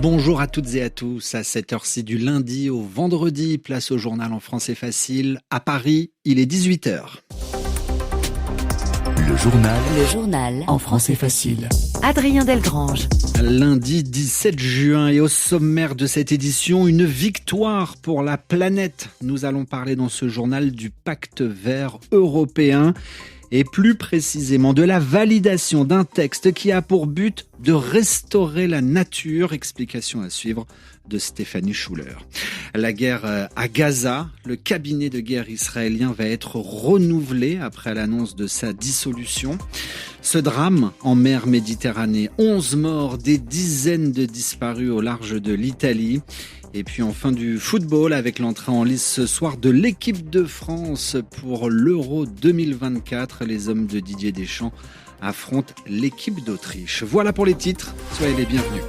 Bonjour à toutes et à tous, à cette heure-ci du lundi au vendredi, place au journal en français facile. À Paris, il est 18h. Le journal en français facile. Adrien Delgrange. Lundi 17 juin et au sommaire de cette édition, une victoire pour la planète. Nous allons parler dans ce journal du pacte vert européen et plus précisément de la validation d'un texte qui a pour but de restaurer la nature. Explication à suivre de Stéphanie Schuller. La guerre à Gaza, le cabinet de guerre israélien va être renouvelé après l'annonce de sa dissolution. Ce drame en mer Méditerranée, 11 morts, des dizaines de disparus au large de l'Italie. Et puis enfin du football avec l'entrée en lice ce soir de l'équipe de France pour l'Euro 2024. Les hommes de Didier Deschamps affrontent l'équipe d'Autriche. Voilà pour les titres, soyez les bienvenus.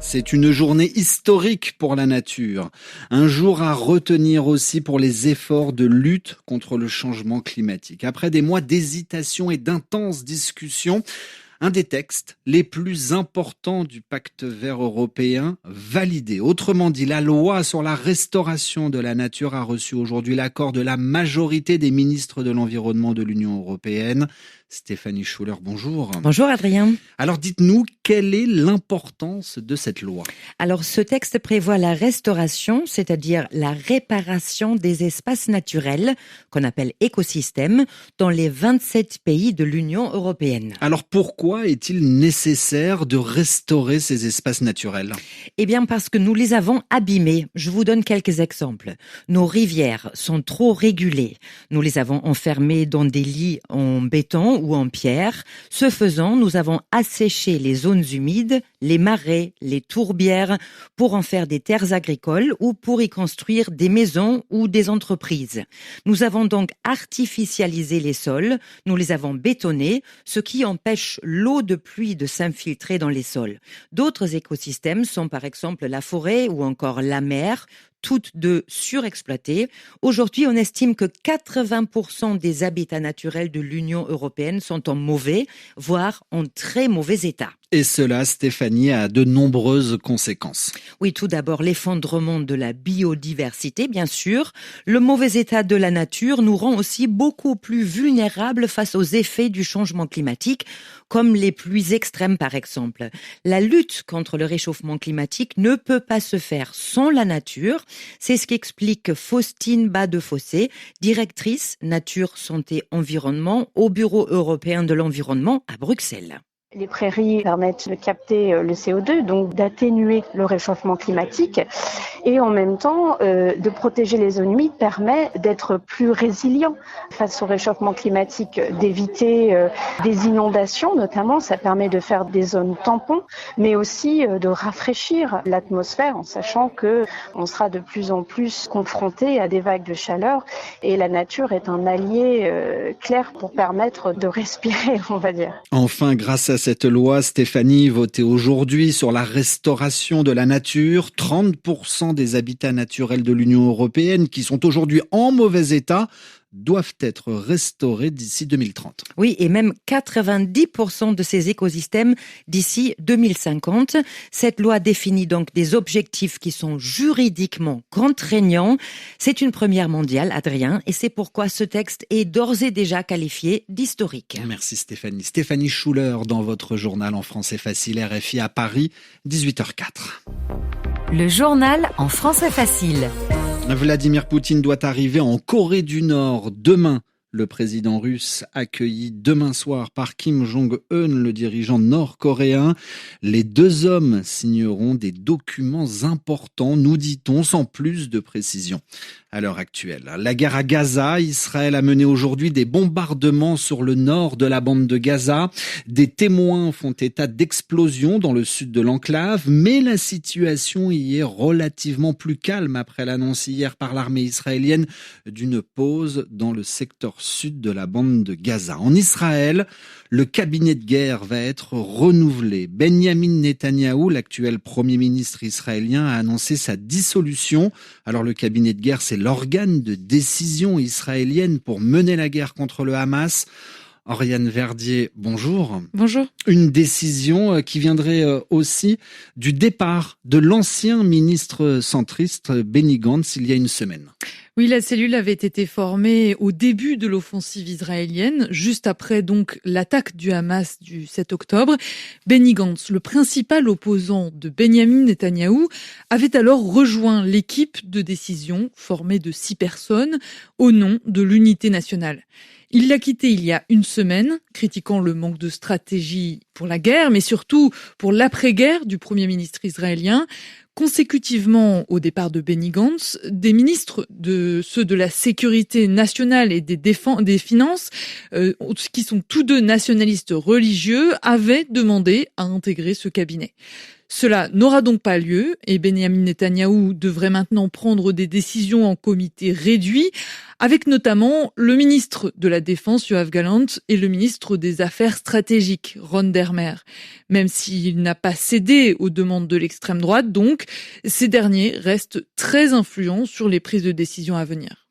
C'est une journée historique pour la nature. Un jour à retenir aussi pour les efforts de lutte contre le changement climatique. Après des mois d'hésitation et d'intenses discussions, un des textes les plus importants du pacte vert européen validé. Autrement dit, la loi sur la restauration de la nature a reçu aujourd'hui l'accord de la majorité des ministres de l'environnement de l'Union européenne. Stéphanie Schuller, bonjour. Bonjour Adrien. Alors dites-nous, quelle est l'importance de cette loi ? Alors ce texte prévoit la restauration, c'est-à-dire la réparation des espaces naturels, qu'on appelle écosystèmes, dans les 27 pays de l'Union européenne. Alors pourquoi est-il nécessaire de restaurer ces espaces naturels ? Eh bien parce que nous les avons abîmés. Je vous donne quelques exemples. Nos rivières sont trop régulées. Nous les avons enfermées dans des lits en béton ou en pierre. Ce faisant, nous avons asséché les zones humides, les marais, les tourbières pour en faire des terres agricoles ou pour y construire des maisons ou des entreprises. Nous avons donc artificialisé les sols, nous les avons bétonnés, ce qui empêche l'eau de pluie de s'infiltrer dans les sols. D'autres écosystèmes sont par exemple la forêt ou encore la mer, toutes deux surexploitées. Aujourd'hui, on estime que 80% des habitats naturels de l'Union européenne sont en mauvais, voire en très mauvais état. Et cela, Stéphanie, a de nombreuses conséquences. Oui, tout d'abord, l'effondrement de la biodiversité, bien sûr. Le mauvais état de la nature nous rend aussi beaucoup plus vulnérables face aux effets du changement climatique, comme les pluies extrêmes, par exemple. La lutte contre le réchauffement climatique ne peut pas se faire sans la nature. C'est ce qu'explique Faustine Bas-de-Fossé, directrice Nature, Santé, Environnement au Bureau européen de l'environnement à Bruxelles. Les prairies permettent de capter le CO2, donc d'atténuer le réchauffement climatique. Et en même temps, de protéger les zones humides permet d'être plus résilient face au réchauffement climatique, d'éviter des inondations notamment. Ça permet de faire des zones tampons, mais aussi de rafraîchir l'atmosphère en sachant que on sera de plus en plus confronté à des vagues de chaleur. Et la nature est un allié clair pour permettre de respirer, on va dire. Enfin, grâce à cette loi, Stéphanie, votée aujourd'hui sur la restauration de la nature, 30% des habitats naturels de l'Union européenne qui sont aujourd'hui en mauvais état doivent être restaurés d'ici 2030. Oui, et même 90% de ces écosystèmes d'ici 2050. Cette loi définit donc des objectifs qui sont juridiquement contraignants. C'est une première mondiale, Adrien, et c'est pourquoi ce texte est d'ores et déjà qualifié d'historique. Merci Stéphanie. Stéphanie Schuller dans votre journal en français facile, RFI à Paris, 18h04. Le journal en français facile. Vladimir Poutine doit arriver en Corée du Nord demain. Le président russe accueilli demain soir par Kim Jong-un, le dirigeant nord-coréen. Les deux hommes signeront des documents importants, nous dit-on, sans plus de précision. À l'heure actuelle, la guerre à Gaza, Israël a mené aujourd'hui des bombardements sur le nord de la bande de Gaza. Des témoins font état d'explosions dans le sud de l'enclave, mais la situation y est relativement plus calme après l'annonce hier par l'armée israélienne d'une pause dans le secteur sud de la bande de Gaza. En Israël, le cabinet de guerre va être renouvelé. Benyamin Netanyahou, l'actuel premier ministre israélien, a annoncé sa dissolution. Alors le cabinet de guerre, c'est l'organe de décision israélienne pour mener la guerre contre le Hamas. Oriane Verdier, bonjour. Bonjour. Une décision qui viendrait aussi du départ de l'ancien ministre centriste Benny Gantz il y a une semaine. Oui, la cellule avait été formée au début de l'offensive israélienne, juste après donc l'attaque du Hamas du 7 octobre. Benny Gantz, le principal opposant de Benyamin Netanyahou, avait alors rejoint l'équipe de décision formée de 6 personnes au nom de l'unité nationale. Il l'a quitté il y a une semaine, critiquant le manque de stratégie pour la guerre, mais surtout pour l'après-guerre du Premier ministre israélien. Consécutivement au départ de Benny Gantz, des ministres, ceux de la sécurité nationale et des finances, qui sont tous deux nationalistes religieux, avaient demandé à intégrer ce cabinet. Cela n'aura donc pas lieu et Benyamin Netanyahou devrait maintenant prendre des décisions en comité réduit, avec notamment le ministre de la Défense, Yoav Gallant, et le ministre des Affaires stratégiques, Ron Dermer. Même s'il n'a pas cédé aux demandes de l'extrême droite, donc, ces derniers restent très influents sur les prises de décision à venir.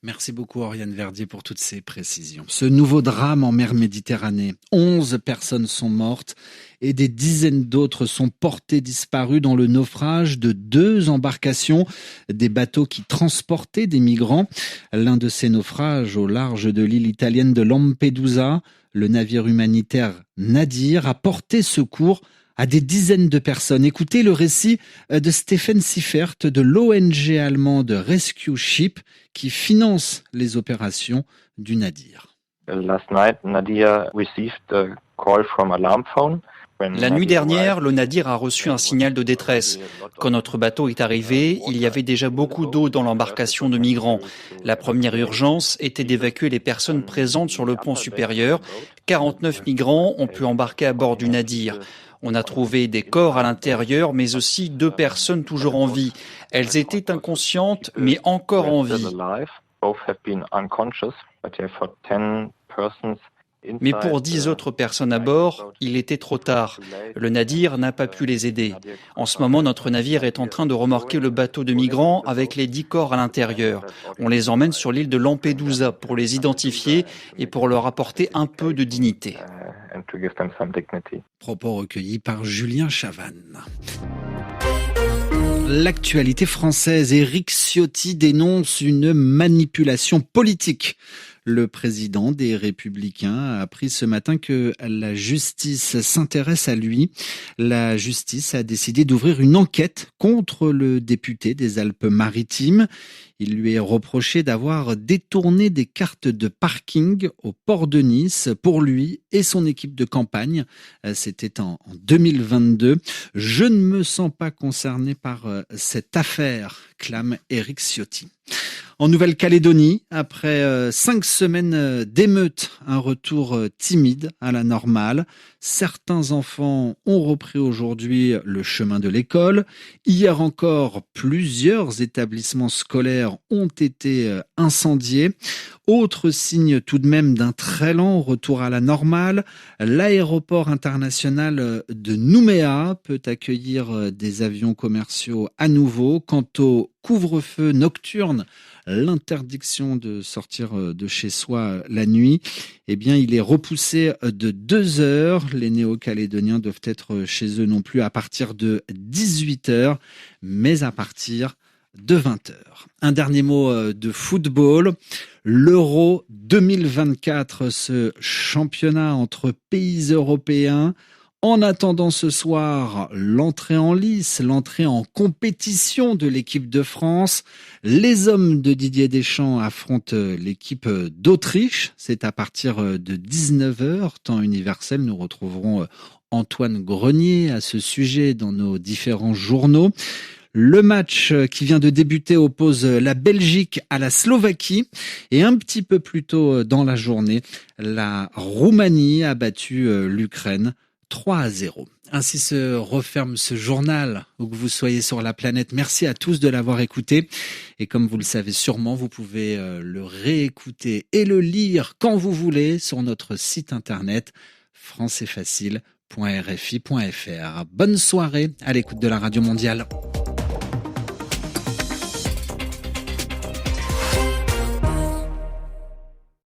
Merci beaucoup Oriane Verdier pour toutes ces précisions. Ce nouveau drame en mer Méditerranée, 11 personnes sont mortes et des dizaines d'autres sont portées disparues dans le naufrage de 2 embarcations, des bateaux qui transportaient des migrants. L'un de ces naufrages au large de l'île italienne de Lampedusa, le navire humanitaire Nadir a porté secours à des dizaines de personnes. Écoutez le récit de Stéphane Siffert de l'ONG allemande Rescue Ship qui finance les opérations du Nadir. Last night, Nadir received a call from alarm phone. La nuit dernière, le Nadir a reçu un signal de détresse. Quand notre bateau est arrivé, il y avait déjà beaucoup d'eau dans l'embarcation de migrants. La première urgence était d'évacuer les personnes présentes sur le pont supérieur. 49 migrants ont pu embarquer à bord du Nadir. On a trouvé des corps à l'intérieur, mais aussi 2 personnes toujours en vie. Elles étaient inconscientes, mais encore en vie. Mais pour 10 autres personnes à bord, il était trop tard. Le Nadir n'a pas pu les aider. En ce moment, notre navire est en train de remorquer le bateau de migrants avec les 10 corps à l'intérieur. On les emmène sur l'île de Lampedusa pour les identifier et pour leur apporter un peu de dignité. Propos recueillis par Julien Chavannes. L'actualité française, Éric Ciotti dénonce une manipulation politique. Le président des Républicains a appris ce matin que la justice s'intéresse à lui. La justice a décidé d'ouvrir une enquête contre le député des Alpes-Maritimes. Il lui est reproché d'avoir détourné des cartes de parking au port de Nice pour lui et son équipe de campagne. C'était en 2022. Je ne me sens pas concerné par cette affaire, clame Éric Ciotti. En Nouvelle-Calédonie, après 5 semaines d'émeutes, un retour timide à la normale. Certains enfants ont repris aujourd'hui le chemin de l'école. Hier encore, plusieurs établissements scolaires ont été incendiés. Autre signe tout de même d'un très lent retour à la normale, l'aéroport international de Nouméa peut accueillir des avions commerciaux à nouveau. Quant au couvre-feu nocturne, l'interdiction de sortir de chez soi la nuit, eh bien, il est repoussé de 2 heures. Les Néo-Calédoniens doivent être chez eux non plus à partir de 18 heures, mais à partir de 20 heures. Un dernier mot de football. L'Euro 2024, ce championnat entre pays européens. En attendant ce soir, l'entrée en lice, l'entrée en compétition de l'équipe de France. Les hommes de Didier Deschamps affrontent l'équipe d'Autriche. C'est à partir de 19h, temps universel. Nous retrouverons Antoine Grenier à ce sujet dans nos différents journaux. Le match qui vient de débuter oppose la Belgique à la Slovaquie et un petit peu plus tôt dans la journée, la Roumanie a battu l'Ukraine 3-0. Ainsi se referme ce journal, où que vous soyez sur la planète. Merci à tous de l'avoir écouté. Et comme vous le savez sûrement, vous pouvez le réécouter et le lire quand vous voulez sur notre site internet françaisfacile.rfi.fr. Bonne soirée à l'écoute de la Radio Mondiale.